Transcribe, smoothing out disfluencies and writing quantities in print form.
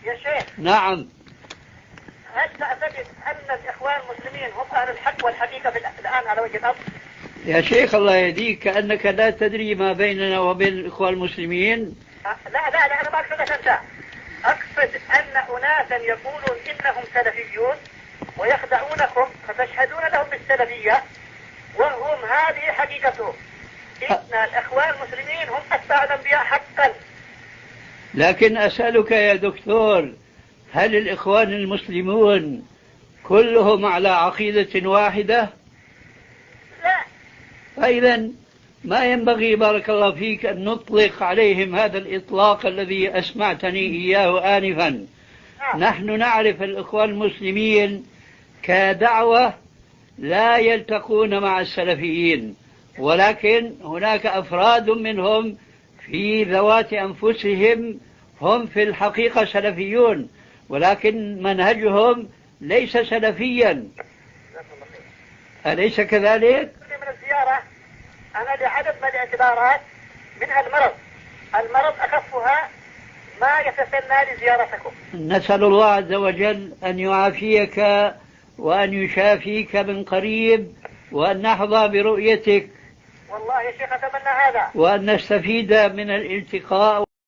يا شيخ. نعم. هل تعتقد أن الإخوان المسلمين هم أهل الحق والحقيقة الآن على وجه الأرض؟ يا شيخ الله يهديك، كأنك لا تدري ما بيننا وبين الإخوان المسلمين. لا أنا ما أقصدك أنت، أقصد أن أناسا يقولون إنهم سلفيون ويخدعونكم فتشهدون لهم بالسلفية وهم هذه حقيقتهم. إن الإخوان المسلمين هم أتباع الأنبياء حقا. لكن أسألك يا دكتور، هل الإخوان المسلمون كلهم على عقيدة واحدة؟ لا. فإذا ما ينبغي بارك الله فيك أن نطلق عليهم هذا الإطلاق الذي أسمعتني إياه آنفا. نحن نعرف الإخوان المسلمين كدعوة لا يلتقون مع السلفيين، ولكن هناك أفراد منهم في ذوات أنفسهم هم في الحقيقة سلفيون، ولكن منهجهم ليس سلفيا. أليس كذلك؟ من الزيارة أنا لعدد من الاعتبارات، منها المرض أخفها ما يتسنى لزيارتكم. نسأل الله عز وجل أن يعافيك وأن يشافيك من قريب، وأن نحظى برؤيتك. والله يا شيخ أتمنى هذا، وأن نستفيد من الالتقاء